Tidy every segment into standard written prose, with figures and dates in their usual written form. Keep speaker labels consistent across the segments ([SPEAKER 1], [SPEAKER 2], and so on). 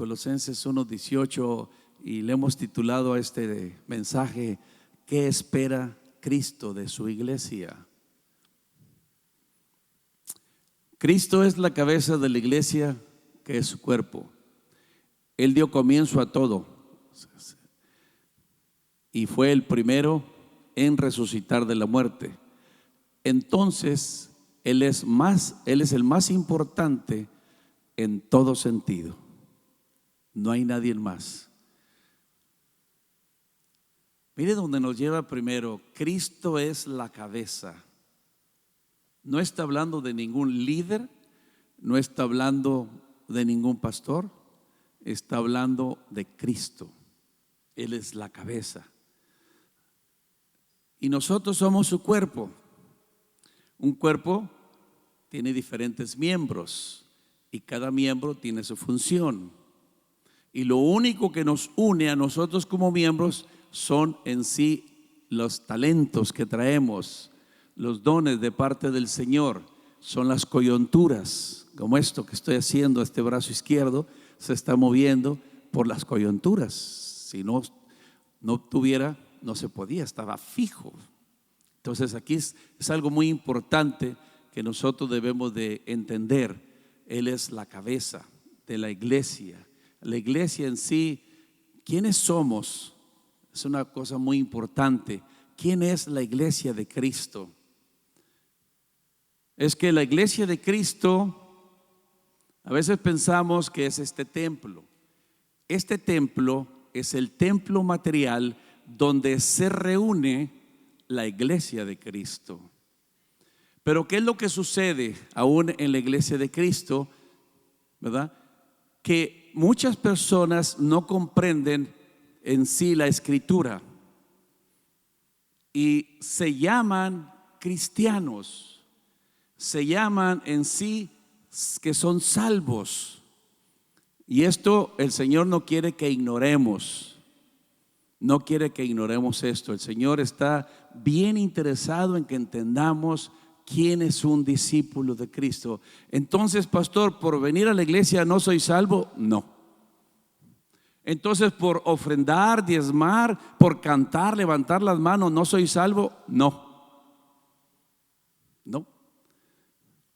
[SPEAKER 1] Colosenses 1:18, y le hemos titulado a este mensaje: ¿qué espera Cristo de su iglesia? Cristo es la cabeza de la iglesia, que es su cuerpo. Él dio comienzo a todo y fue el primero en resucitar de la muerte. Entonces Él es el más importante en todo sentido. No hay nadie más. Mire dónde nos lleva primero. Cristo es la cabeza. No está hablando de ningún líder, no está hablando de ningún pastor, está hablando de Cristo. Él es la cabeza. Y nosotros somos su cuerpo. Un cuerpo tiene diferentes miembros y cada miembro tiene su función. Y lo único que nos une a nosotros como miembros son en sí los talentos que traemos, los dones de parte del Señor. Son las coyunturas, como esto que estoy haciendo. Este brazo izquierdo se está moviendo por las coyunturas. Si no tuviera, no se podía, estaba fijo. Entonces aquí es algo muy importante que nosotros debemos de entender. Él es la cabeza de la iglesia. La iglesia en sí, ¿quiénes somos? Es una cosa muy importante. ¿Quién es la iglesia de Cristo? Es que la iglesia de Cristo, a veces pensamos que es este templo. Este templo es el templo material donde se reúne la iglesia de Cristo. Pero ¿qué es lo que sucede aún en la iglesia de Cristo? ¿Verdad? Que muchas personas no comprenden en sí la escritura y se llaman cristianos, se llaman en sí que son salvos. Y esto el Señor no quiere que ignoremos. No quiere que ignoremos esto. El Señor está bien interesado en que entendamos quién es un discípulo de Cristo. Entonces, pastor, por venir a la iglesia no soy salvo. No. Entonces, por ofrendar, diezmar, por cantar, levantar las manos, no soy salvo. No. No.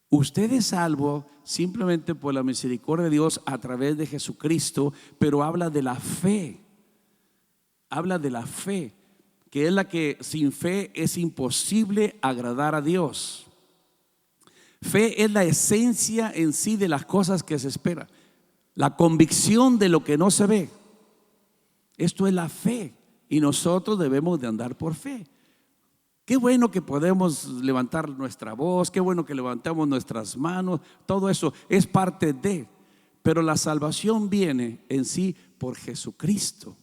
[SPEAKER 1] Usted es salvo simplemente por la misericordia de Dios a través de Jesucristo, pero habla de la fe. Habla de la fe, que es la que sin fe es imposible agradar a Dios. Fe es la esencia en sí de las cosas que se espera, la convicción de lo que no se ve. Esto es la fe y nosotros debemos de andar por fe. Qué bueno que podemos levantar nuestra voz, qué bueno que levantamos nuestras manos, todo eso es parte de, pero la salvación viene en sí por Jesucristo.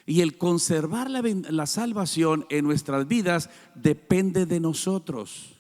[SPEAKER 1] Y el conservar la salvación en nuestras vidas depende de nosotros.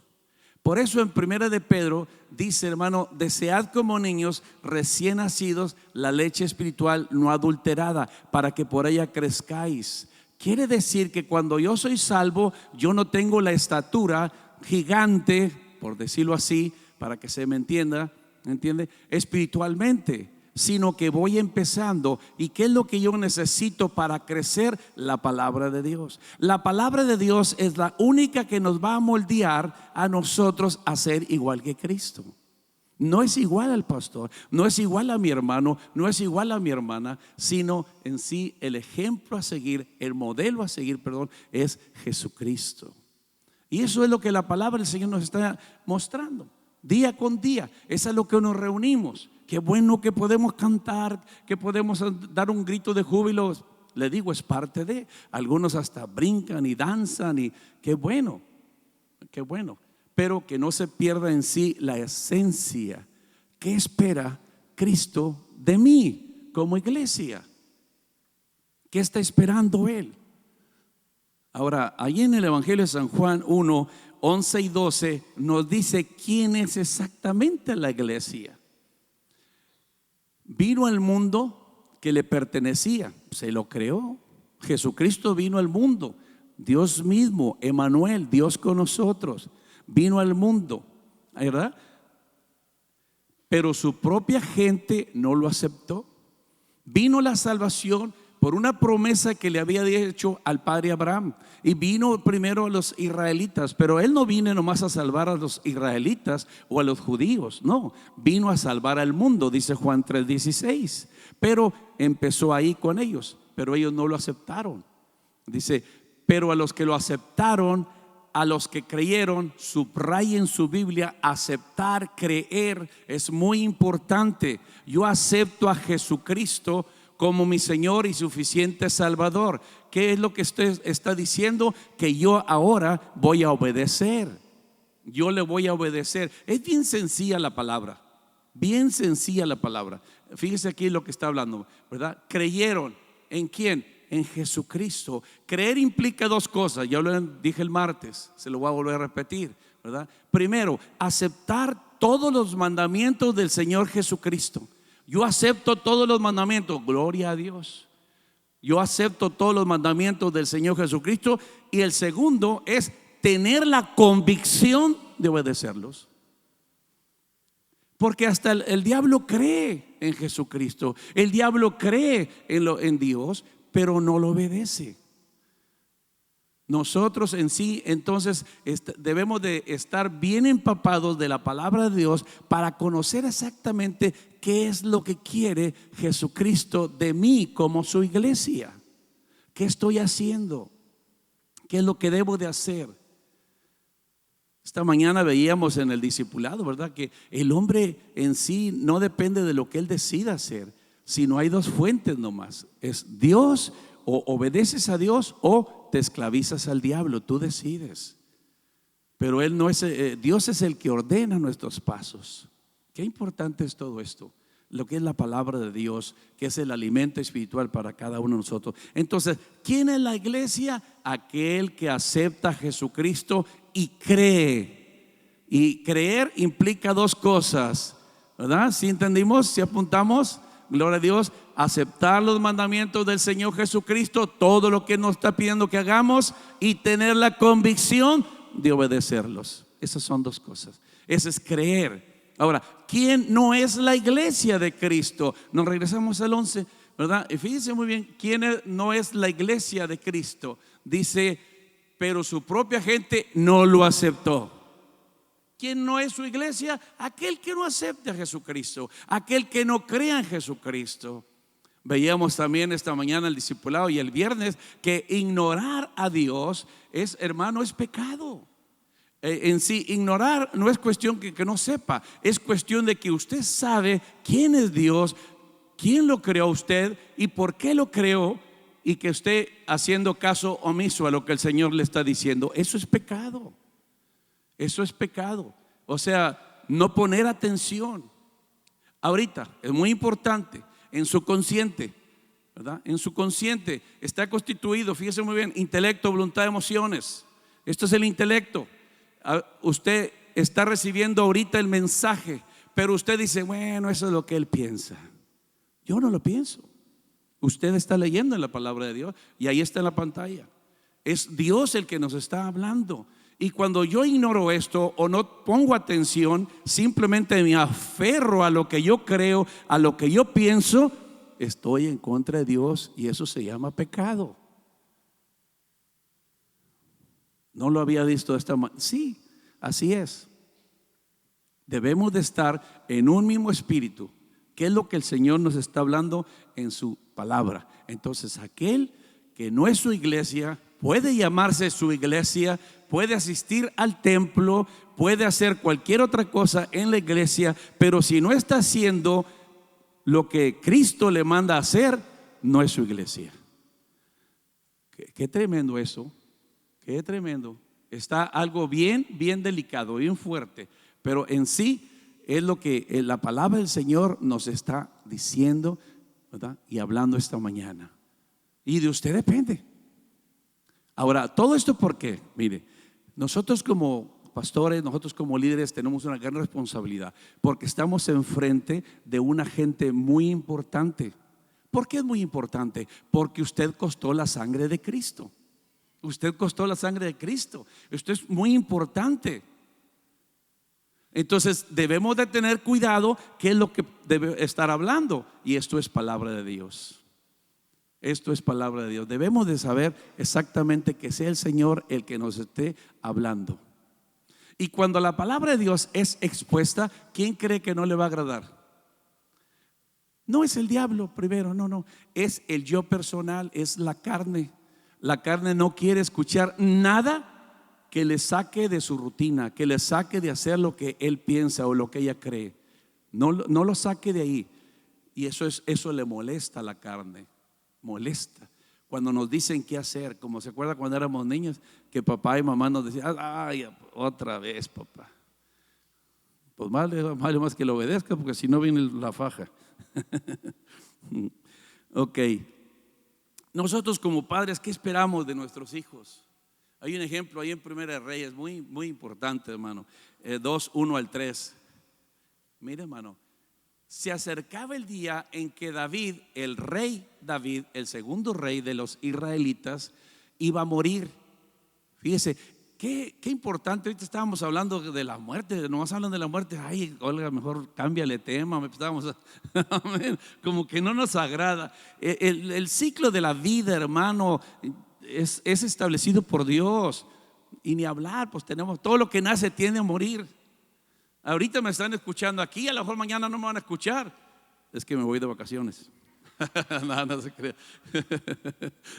[SPEAKER 1] Por eso en 1 de Pedro dice, hermano, desead como niños recién nacidos la leche espiritual no adulterada, para que por ella crezcáis. Quiere decir que cuando yo soy salvo, yo no tengo la estatura gigante, por decirlo así, para que se me entienda, ¿entiende? Espiritualmente, sino que voy empezando. ¿Y qué es lo que yo necesito para crecer? La palabra de Dios. La palabra de Dios es la única que nos va a moldear a nosotros a ser igual que Cristo. No es igual al pastor, no es igual a mi hermano, no es igual a mi hermana, sino en sí el ejemplo a seguir, el modelo a seguir, es Jesucristo. Y eso es lo que la palabra del Señor nos está mostrando día con día. Es a lo que nos reunimos. Qué bueno que podemos cantar, que podemos dar un grito de júbilo. Le digo, es parte de. Algunos hasta brincan y danzan y qué bueno, qué bueno. Pero que no se pierda en sí la esencia. ¿Qué espera Cristo de mí como iglesia? ¿Qué está esperando Él? Ahora, allí en el Evangelio de San Juan 1, 11 y 12 nos dice quién es exactamente la iglesia. Vino al mundo que le pertenecía, se lo creó. Jesucristo vino al mundo, Dios mismo, Emmanuel, Dios con nosotros, vino al mundo, ¿verdad? Pero su propia gente no lo aceptó. Vino la salvación por una promesa que le había hecho al padre Abraham. Y vino primero a los israelitas, pero él no vino nomás a salvar a los israelitas o a los judíos, no, vino a salvar al mundo, dice Juan 3:16. Pero empezó ahí con ellos, pero ellos no lo aceptaron. Dice, pero a los que lo aceptaron, a los que creyeron, subrayen en su Biblia, aceptar, creer, es muy importante. Yo acepto a Jesucristo como mi Señor y suficiente Salvador. ¿Qué es lo que usted está diciendo? Que yo ahora voy a obedecer. Yo le voy a obedecer. Es bien sencilla la palabra. Bien sencilla la palabra. Fíjese aquí lo que está hablando, ¿verdad? Creyeron. ¿En quién? En Jesucristo. Creer implica dos cosas. Ya lo dije el martes, se lo voy a volver a repetir, ¿verdad? Primero, aceptar todos los mandamientos del Señor Jesucristo. Yo acepto todos los mandamientos, gloria a Dios. Yo acepto todos los mandamientos del Señor Jesucristo. Y el segundo es tener la convicción de obedecerlos. Porque hasta el diablo cree en Jesucristo. El diablo cree en Dios, pero no lo obedece. Nosotros en sí, entonces, debemos de estar bien empapados de la palabra de Dios para conocer exactamente qué es lo que quiere Jesucristo de mí como su iglesia. ¿Qué estoy haciendo? ¿Qué es lo que debo de hacer? Esta mañana veíamos en el discipulado, ¿verdad? Que el hombre en sí no depende de lo que él decida hacer, sino hay dos fuentes nomás. Es Dios, o obedeces a Dios o te esclavizas al diablo, tú decides. Pero él no es, Dios es el que ordena nuestros pasos. Qué importante es todo esto, lo que es la palabra de Dios, que es el alimento espiritual para cada uno de nosotros. Entonces, ¿quién es la iglesia? Aquel que acepta a Jesucristo y cree. Y creer implica dos cosas, ¿verdad? ¿Sí entendimos? ¿Sí apuntamos? Gloria a Dios. Aceptar los mandamientos del Señor Jesucristo, todo lo que nos está pidiendo que hagamos, y tener la convicción de obedecerlos. Esas son dos cosas. Eso es creer. Ahora, ¿quién no es la iglesia de Cristo? Nos regresamos al 11, ¿verdad? Y fíjense muy bien, ¿quién no es la iglesia de Cristo? Dice, pero su propia gente no lo aceptó. ¿Quién no es su iglesia? Aquel que no acepte a Jesucristo, aquel que no crea en Jesucristo. Veíamos también esta mañana el discipulado y el viernes que ignorar a Dios es, hermano, es pecado. En sí, ignorar no es cuestión que no sepa, es cuestión de que usted sabe quién es Dios, quién lo creó a usted y por qué lo creó, y que esté haciendo caso omiso a lo que el Señor le está diciendo. Eso es pecado. Eso es pecado. O sea, no poner atención. Ahorita es muy importante en su consciente, ¿verdad? En su consciente está constituido, fíjese muy bien, intelecto, voluntad, emociones. Esto es el intelecto. Usted está recibiendo ahorita el mensaje, pero usted dice, bueno, eso es lo que él piensa. Yo no lo pienso. Usted está leyendo en la palabra de Dios y ahí está en la pantalla. Es Dios el que nos está hablando. Y cuando yo ignoro esto o no pongo atención, simplemente me aferro a lo que yo creo, a lo que yo pienso, estoy en contra de Dios y eso se llama pecado. No lo había visto de esta manera. Sí, así es. Debemos de estar en un mismo espíritu, que es lo que el Señor nos está hablando en su palabra. Entonces, aquel que no es su iglesia puede llamarse su iglesia, puede asistir al templo, puede hacer cualquier otra cosa en la iglesia, pero si no está haciendo lo que Cristo le manda a hacer, no es su iglesia. Qué tremendo eso, qué tremendo. Está algo bien delicado, bien fuerte, pero en sí es lo que la palabra del Señor nos está diciendo, ¿verdad? Y hablando esta mañana. Y de usted depende. Ahora, todo esto porque, mire, nosotros como pastores, nosotros como líderes tenemos una gran responsabilidad, porque estamos enfrente de una gente muy importante. ¿Por qué es muy importante? Porque usted costó la sangre de Cristo. Usted costó la sangre de Cristo. Esto es muy importante. Entonces debemos de tener cuidado qué es lo que debe estar hablando. Y esto es palabra de Dios. Esto es palabra de Dios. Debemos de saber exactamente que sea el Señor el que nos esté hablando. Y cuando la palabra de Dios es expuesta, ¿quién cree que no le va a agradar? No es el diablo primero, no. Es el yo personal, es la carne. La carne no quiere escuchar nada que le saque de su rutina, que le saque de hacer lo que él piensa o lo que ella cree. No lo saque de ahí. Y eso le molesta a la carne. Molesta. Cuando nos dicen qué hacer, como se acuerda cuando éramos niños, que papá y mamá nos decían: ay, otra vez, papá. Pues vale más que lo obedezca, porque si no viene la faja. Ok. Nosotros como padres, ¿qué esperamos de nuestros hijos? Hay un ejemplo ahí en Primera de Reyes muy, muy importante, hermano. 2:1-3. Mire, hermano, se acercaba el día en que David, el rey David, el segundo rey de los israelitas, iba a morir. Fíjese, qué importante. Ahorita estábamos hablando de la muerte, nomás hablan de la muerte. Ay, Olga, mejor cámbiale tema. Como que no nos agrada. El ciclo de la vida, hermano, es establecido por Dios. Y ni hablar, pues tenemos todo lo que nace tiende a morir. Ahorita me están escuchando aquí, a lo mejor mañana no me van a escuchar. Es que me voy de vacaciones. No se crea.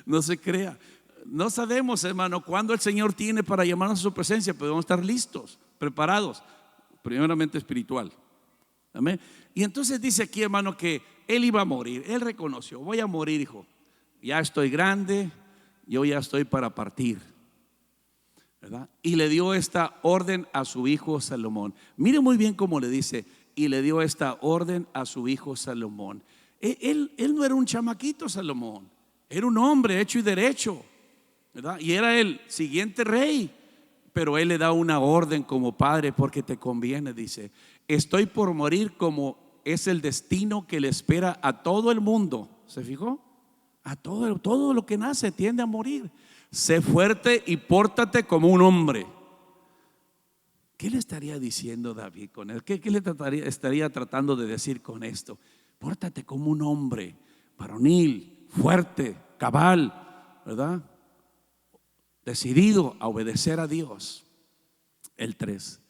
[SPEAKER 1] No se crea. No sabemos, hermano, cuándo el Señor tiene para llamarnos a su presencia, pero debemos estar listos, preparados, primeramente espiritual. Amén. Y entonces dice aquí, hermano, que él iba a morir. Él reconoció: voy a morir, hijo. Ya estoy grande, yo ya estoy para partir, ¿verdad? Y le dio esta orden a su hijo Salomón. Mire muy bien cómo le dice: y le dio esta orden a su hijo Salomón. Él no era un chamaquito, Salomón. Era un hombre hecho y derecho, ¿verdad? Y era el siguiente rey. Pero él le da una orden como padre: porque te conviene, dice. Estoy por morir, como es el destino que le espera a todo el mundo. ¿Se fijó? A todo lo que nace tiende a morir. Sé fuerte y pórtate como un hombre. ¿Qué le estaría diciendo David con él? ¿Qué le estaría tratando de decir con esto? Pórtate como un hombre, varonil, fuerte, cabal, ¿verdad? Decidido a obedecer a Dios. El 3.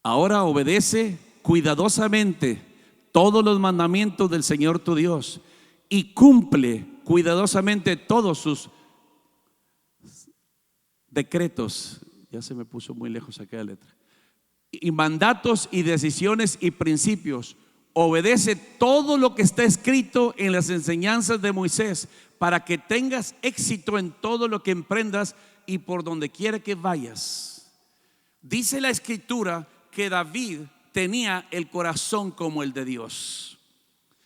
[SPEAKER 1] Ahora obedece cuidadosamente todos los mandamientos del Señor tu Dios y cumple cuidadosamente todos sus decretos. Ya se me puso muy lejos aquella letra. Y mandatos y decisiones y principios. Obedece todo lo que está escrito en las enseñanzas de Moisés, para que tengas éxito en todo lo que emprendas y por donde quiera que vayas. Dice la escritura que David tenía el corazón como el de Dios.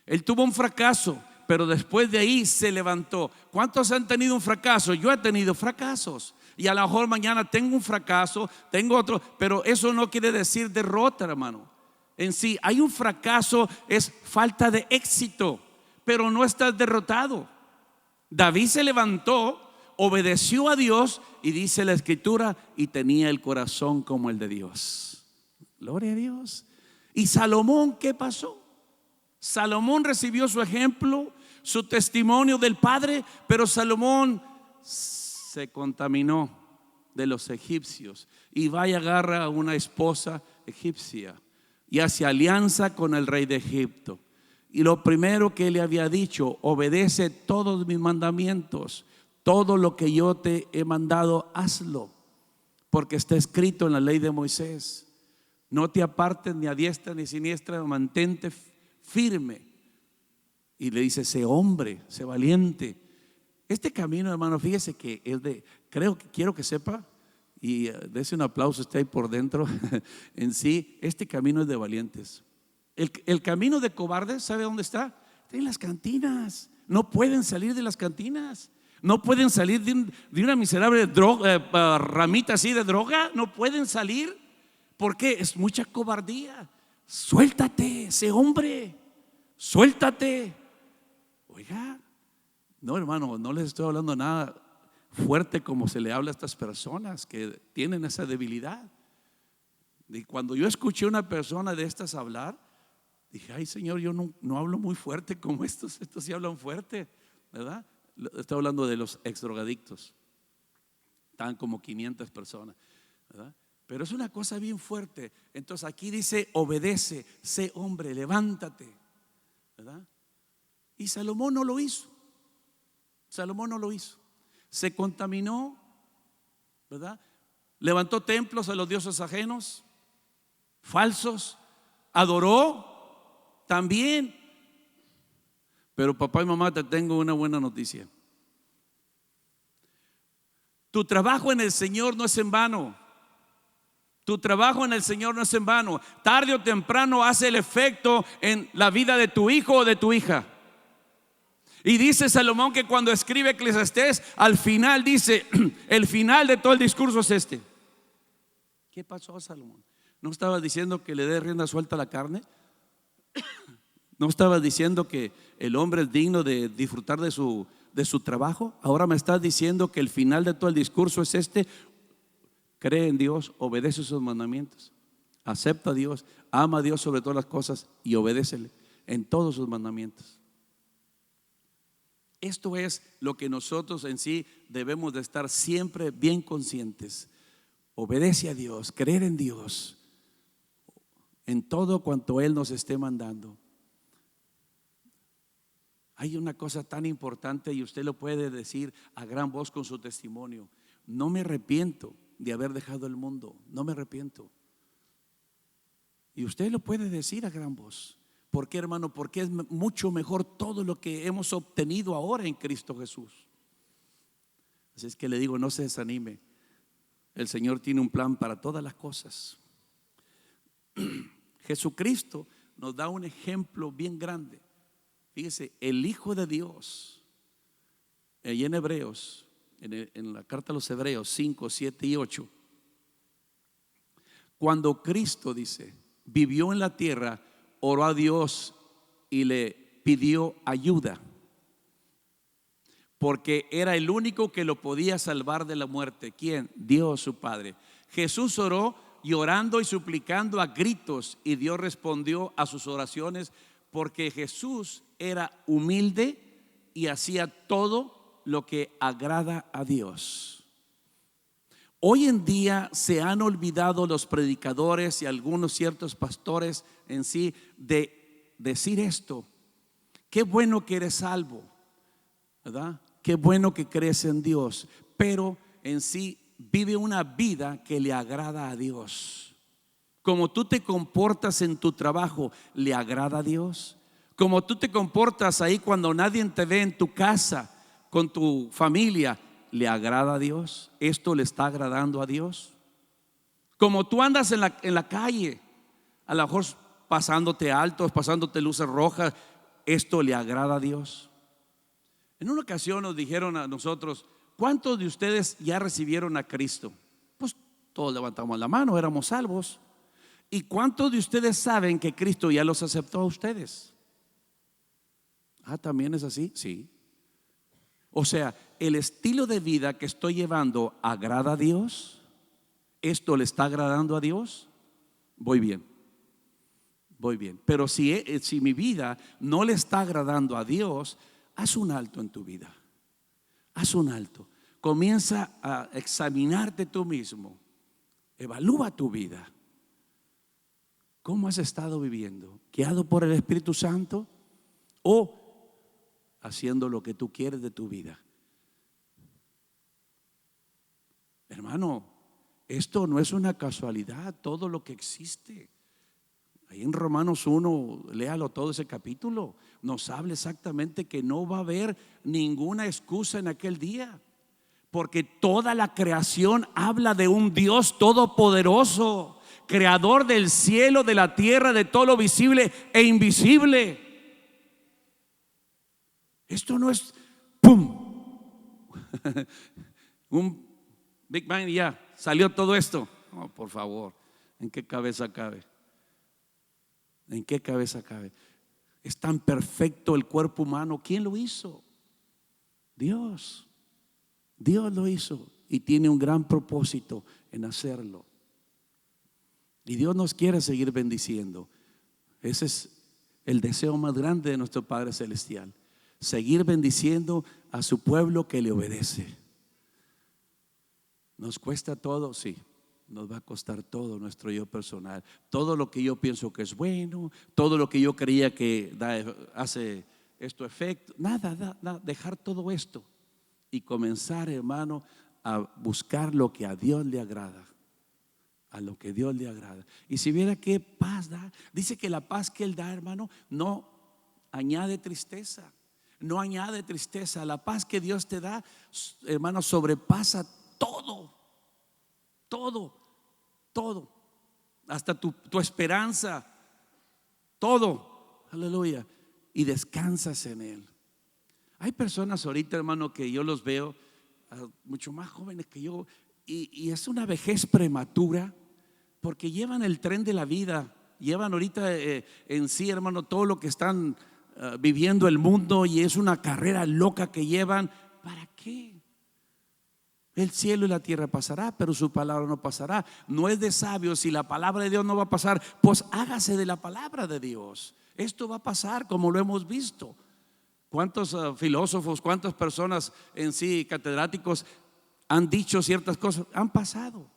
[SPEAKER 1] Él tuvo un fracaso, pero después de ahí se levantó. ¿Cuántos han tenido un fracaso? Yo he tenido fracasos. Y a lo mejor mañana tengo un fracaso, tengo otro, pero eso no quiere decir derrota, hermano. En sí, hay un fracaso, es falta de éxito, pero no estás derrotado. David se levantó, obedeció a Dios, y dice la escritura, y tenía el corazón como el de Dios. Gloria a Dios. ¿Y Salomón qué pasó? Salomón recibió su ejemplo, su testimonio del Padre, pero Salomón se contaminó de los egipcios y va y agarra a una esposa egipcia y hace alianza con el rey de Egipto. Y lo primero que él le había dicho: obedece todos mis mandamientos, todo lo que yo te he mandado, hazlo, porque está escrito en la ley de Moisés. No te apartes ni a diestra ni siniestra, mantente firme. Y le dice: sé hombre, sé valiente. Este camino, hermano, fíjese que es de, quiero que sepa, y dése un aplauso, está ahí por dentro. En sí, este camino es de valientes. El camino de cobardes, ¿sabe dónde está? Está en las cantinas. No pueden salir de las cantinas. No pueden salir de una miserable droga, ramita así de droga. No pueden salir. ¿Por qué? Es mucha cobardía. Suéltate, sé hombre. Suéltate. Oiga, no, hermano, no les estoy hablando nada fuerte como se le habla a estas personas que tienen esa debilidad. Y cuando yo escuché a una persona de estas hablar, dije, ay Señor, yo no hablo muy fuerte como estos sí hablan fuerte, ¿verdad? Estoy hablando de los exdrogadictos, están como 500 personas, ¿verdad? Pero es una cosa bien fuerte. Entonces aquí dice, obedece, sé hombre, levántate, ¿verdad? Y Salomón no lo hizo. Salomón no lo hizo. Se contaminó, ¿verdad? Levantó templos a los dioses ajenos, falsos, adoró también. Pero papá y mamá, te tengo una buena noticia. Tu trabajo en el Señor no es en vano. Tu trabajo en el Señor no es en vano. Tarde o temprano hace el efecto en la vida de tu hijo o de tu hija. Y dice Salomón que cuando escribe Eclesiastés, al final dice, el final de todo el discurso es este. ¿Qué pasó, Salomón? ¿No estabas diciendo que le dé rienda suelta a la carne? ¿No estabas diciendo que el hombre es digno de disfrutar de su trabajo? Ahora me estás diciendo que el final de todo el discurso es este. Cree en Dios, obedece sus mandamientos, acepta a Dios, ama a Dios sobre todas las cosas y obedécele en todos sus mandamientos. Esto es lo que nosotros en sí debemos de estar siempre bien conscientes. Obedece a Dios, creer en Dios en todo cuanto Él nos esté mandando. Hay una cosa tan importante y usted lo puede decir a gran voz con su testimonio: no me arrepiento de haber dejado el mundo, no me arrepiento. Y usted lo puede decir a gran voz. ¿Por qué, hermano? Porque es mucho mejor todo lo que hemos obtenido ahora en Cristo Jesús. Así es que le digo, no se desanime. El Señor tiene un plan para todas las cosas. Jesucristo nos da un ejemplo bien grande. Fíjese, el Hijo de Dios, y en Hebreos, en la carta a los Hebreos 5, 7 y 8, cuando Cristo dice, vivió en la tierra, oró a Dios y le pidió ayuda, porque era el único que lo podía salvar de la muerte. ¿Quién? Dios su Padre. Jesús oró llorando y suplicando a gritos, y Dios respondió a sus oraciones, porque Jesús era humilde y hacía todo lo que agrada a Dios. Hoy en día se han olvidado los predicadores y algunos ciertos pastores en sí de decir esto: qué bueno que eres salvo, ¿verdad? Qué bueno que crees en Dios, pero en sí vive una vida que le agrada a Dios. Como tú te comportas en tu trabajo, ¿le agrada a Dios? Como tú te comportas ahí cuando nadie te ve en tu casa, con tu familia, ¿le agrada a Dios? ¿Esto le está agradando a Dios? Como tú andas en la calle, a lo mejor pasándote altos, pasándote luces rojas, ¿esto le agrada a Dios? En una ocasión nos dijeron a nosotros: ¿cuántos de ustedes ya recibieron a Cristo? Pues todos levantamos la mano, éramos salvos. ¿Y cuántos de ustedes saben que Cristo ya los aceptó a ustedes? Ah, ¿también es así? Sí. O sea, el estilo de vida que estoy llevando ¿agrada a Dios? ¿Esto le está agradando a Dios? Voy bien. Pero si mi vida no le está agradando a Dios, haz un alto en tu vida. Haz un alto. Comienza a examinarte tú mismo. Evalúa tu vida. ¿Cómo has estado viviendo? ¿Guiado por el Espíritu Santo o haciendo lo que tú quieres de tu vida? Hermano, esto no es una casualidad, todo lo que existe. Ahí en Romanos 1, léalo todo ese capítulo, nos habla exactamente que no va a haber ninguna excusa en aquel día, porque toda la creación habla de un Dios todopoderoso, creador del cielo, de la tierra, de todo lo visible e invisible. Esto no es ¡pum! Un Big Bang y ya salió todo esto. Oh, por favor, ¿en qué cabeza cabe? ¿En qué cabeza cabe? Es tan perfecto el cuerpo humano. ¿Quién lo hizo? Dios. Dios lo hizo y tiene un gran propósito en hacerlo. Y Dios nos quiere seguir bendiciendo. Ese es el deseo más grande de nuestro Padre Celestial. Seguir bendiciendo a su pueblo que le obedece. ¿Nos cuesta todo? Sí. Nos va a costar todo nuestro yo personal. Todo lo que yo pienso que es bueno, todo lo que yo creía que hace esto efecto. Nada, dejar todo esto y comenzar, hermano, a buscar lo que a Dios le agrada. A lo que Dios le agrada. Y si viera qué paz da, dice que la paz que Él da, hermano, no añade tristeza. No añade tristeza. La paz que Dios te da, hermano, sobrepasa todo. Todo, hasta tu esperanza, todo, aleluya, y descansas en Él. Hay personas ahorita, hermano, que yo los veo mucho más jóvenes que yo, y es una vejez prematura, porque llevan el tren de la vida, llevan ahorita en sí, hermano, todo lo que están viviendo el mundo, y es una carrera loca que llevan. ¿Para qué? El cielo y la tierra pasará, pero su palabra no pasará. No es de sabios, si la palabra de Dios no va a pasar, pues hágase de la palabra de Dios. Esto va a pasar como lo hemos visto. ¿Cuántos filósofos, cuántas personas en sí, catedráticos, han dicho ciertas cosas? Han pasado.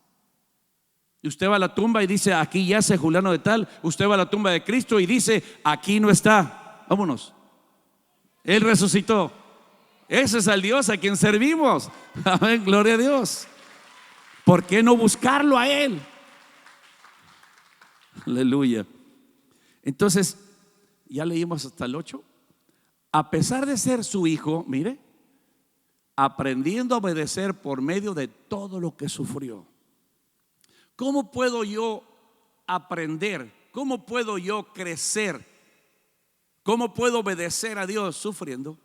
[SPEAKER 1] Y usted va a la tumba y dice, aquí yace Juliano de tal. Usted va a la tumba de Cristo y dice, aquí no está. Vámonos. Él resucitó. Ese es el Dios a quien servimos. Amén, gloria a Dios. ¿Por qué no buscarlo a Él? Aleluya. Entonces, ya leímos hasta el 8. A pesar de ser su hijo, mire, aprendiendo a obedecer por medio de todo lo que sufrió. ¿Cómo puedo yo aprender? ¿Cómo puedo yo crecer? ¿Cómo puedo obedecer a Dios? Sufriendo.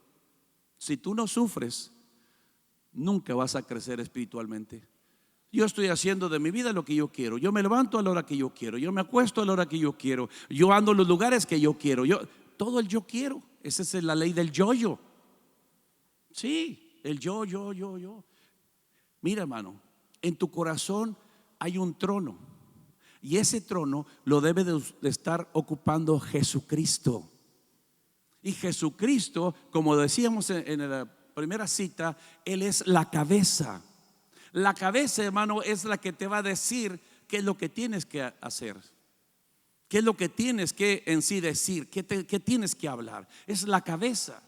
[SPEAKER 1] Si tú no sufres, nunca vas a crecer espiritualmente. Yo estoy haciendo de mi vida lo que yo quiero. Yo me levanto a la hora que yo quiero. Yo me acuesto a la hora que yo quiero. Yo ando en los lugares que yo quiero. Todo el yo quiero. Esa es la ley del yo-yo. Sí, el yo. Mira, hermano, en tu corazón hay un trono. Y ese trono lo debe de estar ocupando Jesucristo. Y Jesucristo, como decíamos en la primera cita, Él es la cabeza. La cabeza, hermano, es la que te va a decir qué es lo que tienes que hacer, qué es lo que tienes que en sí decir, qué tienes que hablar. Es la cabeza.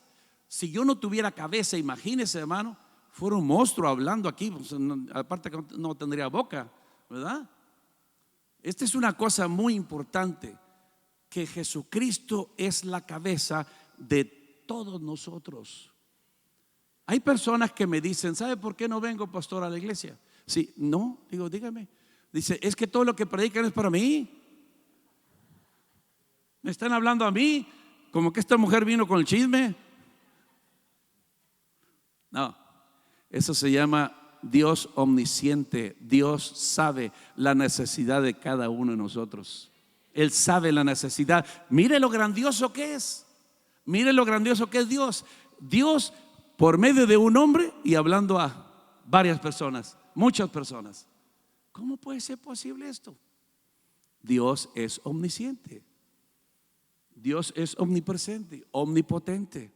[SPEAKER 1] Si yo no tuviera cabeza, imagínese, hermano, fuera un monstruo hablando aquí, pues, aparte que no tendría boca, ¿verdad? Esta es una cosa muy importante, que Jesucristo es la cabeza de todos nosotros. Hay personas que me dicen, ¿sabe por qué no vengo, pastor, a la iglesia? Sí, no, digo, dígame. Dice, es que todo lo que predican es para mí. Me están hablando a mí, como que esta mujer vino con el chisme. No, eso se llama Dios omnisciente. Dios sabe la necesidad de cada uno de nosotros. Él sabe la necesidad. Mire lo grandioso que es. Mire lo grandioso que es Dios. Dios por medio de un hombre y hablando a varias personas, muchas personas. ¿Cómo puede ser posible esto? Dios es omnisciente. Dios es omnipresente, omnipotente.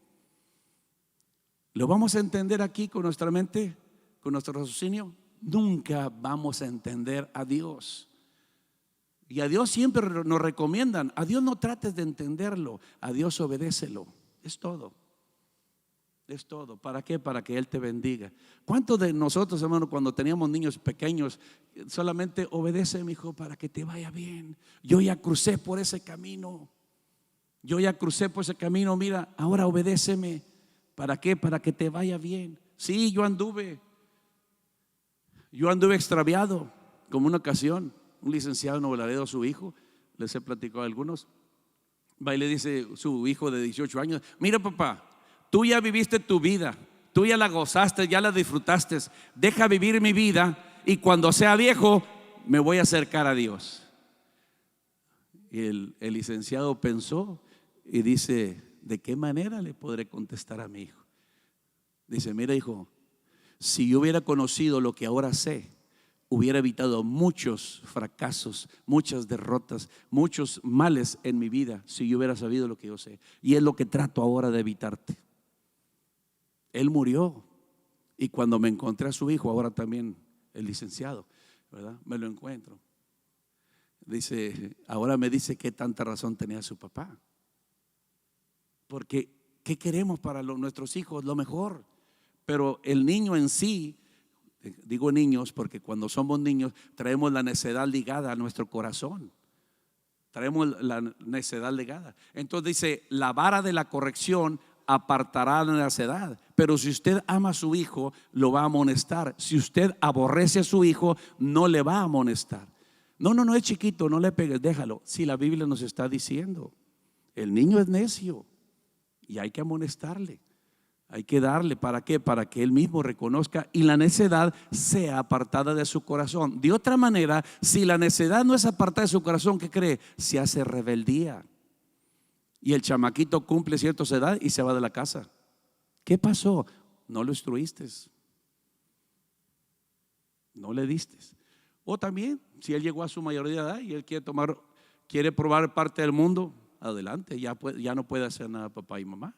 [SPEAKER 1] ¿Lo vamos a entender aquí con nuestra mente, con nuestro raciocinio? Nunca vamos a entender a Dios. Y a Dios siempre nos recomiendan, a Dios no trates de entenderlo, a Dios obedécelo. Es todo. Es todo. ¿Para qué? Para que Él te bendiga. ¿Cuántos de nosotros, hermano, cuando teníamos niños pequeños, solamente obedece, mi hijo, para que te vaya bien? Yo ya crucé por ese camino. Mira, ahora obedéceme. ¿Para qué? Para que te vaya bien. Sí, yo anduve extraviado, como una ocasión. Un licenciado en Nuevo Laredo, su hijo, les he platicado a algunos, va y le dice su hijo de 18 años, mira, papá, tú ya viviste tu vida, tú ya la gozaste, ya la disfrutaste, deja vivir mi vida y cuando sea viejo me voy a acercar a Dios. Y el licenciado pensó y dice, ¿de qué manera le podré contestar a mi hijo? Dice, mira, hijo, Si yo hubiera conocido lo que ahora sé, hubiera evitado muchos fracasos, muchas derrotas, muchos males en mi vida, si yo hubiera sabido lo que yo sé. Y es lo que trato ahora de evitarte. Él murió, y cuando me encontré a su hijo, ahora también el licenciado, ¿verdad? Me lo encuentro. Dice, ahora me dice que tanta razón tenía su papá. Porque ¿qué queremos para nuestros hijos? Lo mejor. Pero el niño en sí, digo niños porque cuando somos niños traemos la necedad ligada a nuestro corazón. Traemos la necedad ligada. Entonces dice, la vara de la corrección apartará la necedad. Pero si usted ama a su hijo, lo va a amonestar. Si usted aborrece a su hijo, no le va a amonestar. No es chiquito, no le pegues, déjalo. Si la Biblia nos está diciendo, el niño es necio y hay que amonestarle. Hay que darle, ¿para qué? Para que él mismo reconozca y la necedad sea apartada de su corazón. De otra manera, si la necedad no es apartada de su corazón, ¿qué cree? Se hace rebeldía. Y el chamaquito cumple cierta edad y se va de la casa. ¿Qué pasó? No lo instruiste, no le diste. O también, si él llegó a su mayoría de edad y él quiere probar parte del mundo, adelante, ya no puede hacer nada papá y mamá.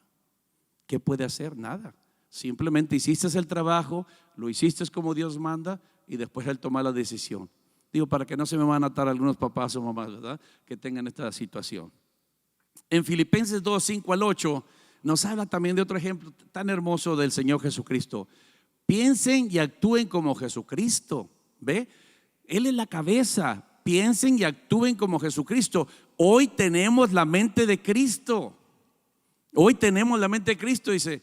[SPEAKER 1] ¿Qué puede hacer? Nada. Simplemente hiciste el trabajo, lo hiciste como Dios manda y después él toma la decisión. Digo, para que no se me van a atar algunos papás o mamás, ¿verdad?, que tengan esta situación. En Filipenses 2, 5 al 8 nos habla también de otro ejemplo tan hermoso del Señor Jesucristo. Piensen y actúen como Jesucristo. ¿Ve? Él es la cabeza. Piensen y actúen como Jesucristo. Hoy tenemos la mente de Cristo. Hoy tenemos la mente de Cristo, dice.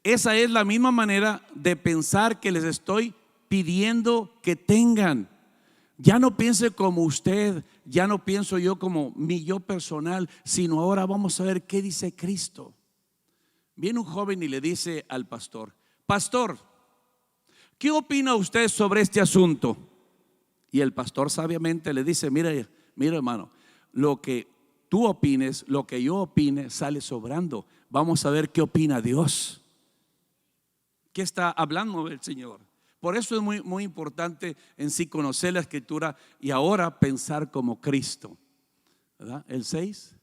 [SPEAKER 1] Esa es la misma manera de pensar que les estoy pidiendo que tengan. Ya no piense como usted, ya no pienso yo como mi yo personal, sino ahora vamos a ver qué dice Cristo. Viene un joven y le dice al pastor: pastor, ¿qué opina usted sobre este asunto? Y el pastor sabiamente le dice: mira hermano, lo que tú opines, lo que yo opine sale sobrando. Vamos a ver qué opina Dios. ¿Qué está hablando el Señor? Por eso es muy, muy importante en sí conocer la Escritura y ahora pensar como Cristo, ¿verdad? El 6.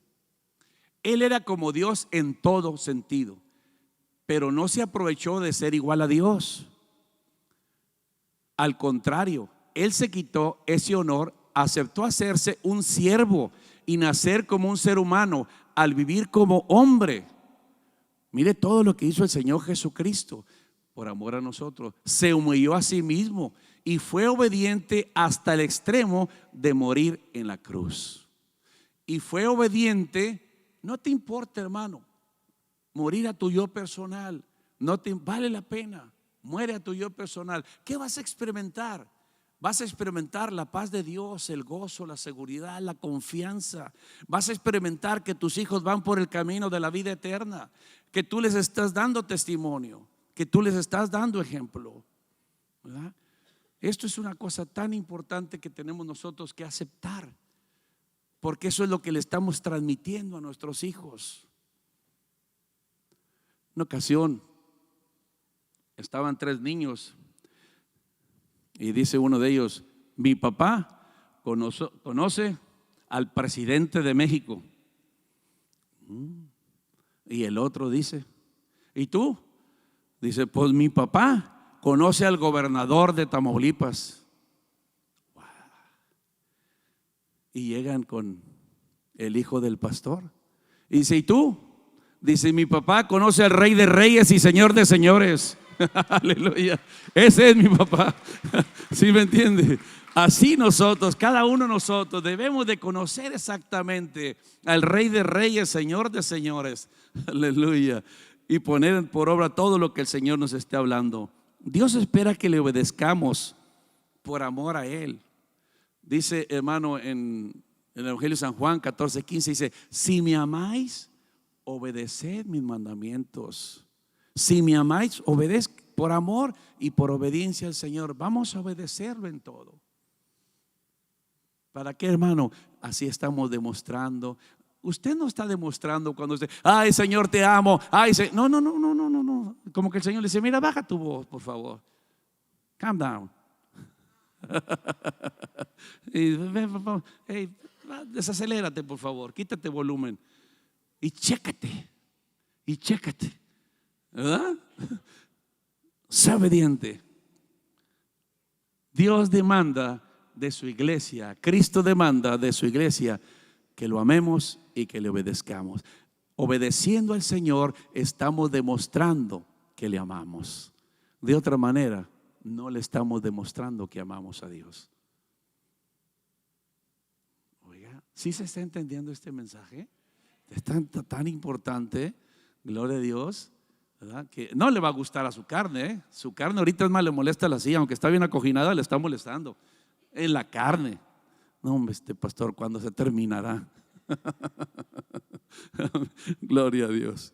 [SPEAKER 1] Él era como Dios en todo sentido, pero no se aprovechó de ser igual a Dios. Al contrario, Él se quitó ese honor, aceptó hacerse un siervo y nacer como un ser humano al vivir como hombre. Mire todo lo que hizo el Señor Jesucristo por amor a nosotros. Se humilló a sí mismo y fue obediente hasta el extremo de morir en la cruz. Y fue obediente. No te importa, hermano, morir a tu yo personal. No te vale la pena. Muere a tu yo personal. ¿Qué vas a experimentar? Vas a experimentar la paz de Dios, el gozo, la seguridad, la confianza. Vas a experimentar que tus hijos van por el camino de la vida eterna, que tú les estás dando testimonio, que tú les estás dando ejemplo, ¿verdad? Esto es una cosa tan importante que tenemos nosotros que aceptar, porque eso es lo que le estamos transmitiendo a nuestros hijos. Una ocasión estaban 3 niños y dice uno de ellos: mi papá conoce al presidente de México. Y el otro dice: ¿y tú? Dice: pues mi papá conoce al gobernador de Tamaulipas. Wow. Y llegan con el hijo del pastor y dice: ¿y tú? Dice: mi papá conoce al Rey de Reyes y Señor de Señores. Aleluya, ese es mi papá. ¿Sí me entiende? Así nosotros, cada uno de nosotros debemos de conocer exactamente al Rey de Reyes, Señor de Señores. Aleluya. Y poner por obra todo lo que el Señor nos esté hablando. Dios espera que le obedezcamos por amor a Él. Dice, hermano, en el Evangelio de San Juan 14:15 dice: si me amáis, obedeced mis mandamientos. Si me amáis, obedezco por amor y por obediencia al Señor. Vamos a obedecerlo en todo. ¿Para qué, hermano? Así estamos demostrando. Usted no está demostrando cuando usted: ay, Señor, te amo. Ay, no. Como que el Señor le dice: mira, baja tu voz, por favor. Calm down. Hey, desacelérate, por favor, quítate volumen y chécate, ¿verdad? Sé obediente. Dios demanda de su iglesia, Cristo demanda de su iglesia que lo amemos y que le obedezcamos. Obedeciendo al Señor estamos demostrando que le amamos. De otra manera, no le estamos demostrando que amamos a Dios. Oiga, ¿sí se está entendiendo este mensaje? Es tan importante, gloria a Dios, ¿verdad? Que no le va a gustar a su carne, ¿eh? Su carne ahorita es más le molesta la silla, aunque está bien acoginada, le está molestando. Es la carne. No, hombre, pastor, ¿cuándo se terminará? Gloria a Dios.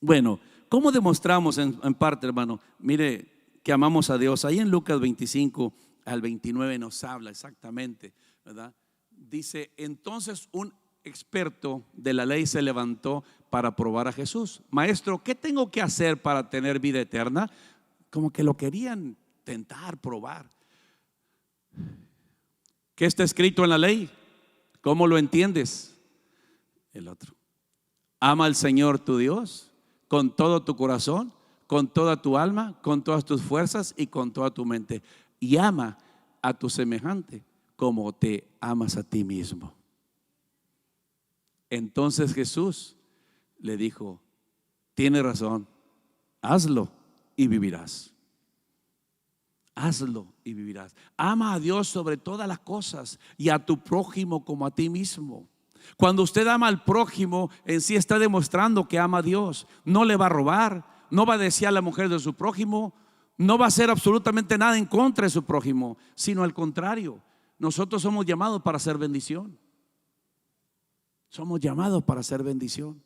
[SPEAKER 1] Bueno, ¿cómo demostramos en parte, hermano? Mire que amamos a Dios. Ahí en Lucas 25 al 29 nos habla exactamente, ¿verdad? Dice, entonces un experto de la ley se levantó para probar a Jesús. Maestro, ¿qué tengo que hacer para tener vida eterna? Como que lo querían tentar, probar. ¿Qué está escrito en la ley? ¿Cómo lo entiendes? El otro: ama al Señor tu Dios con todo tu corazón, con toda tu alma, con todas tus fuerzas y con toda tu mente, y ama a tu semejante como te amas a ti mismo. Entonces Jesús le dijo: tienes razón, hazlo y vivirás. Hazlo y vivirás. Ama a Dios sobre todas las cosas y a tu prójimo como a ti mismo. Cuando usted ama al prójimo, en sí está demostrando que ama a Dios. No le va a robar, no va a desear a la mujer de su prójimo, no va a hacer absolutamente nada en contra de su prójimo, sino al contrario. Nosotros somos llamados para hacer bendición. Somos llamados para hacer bendición.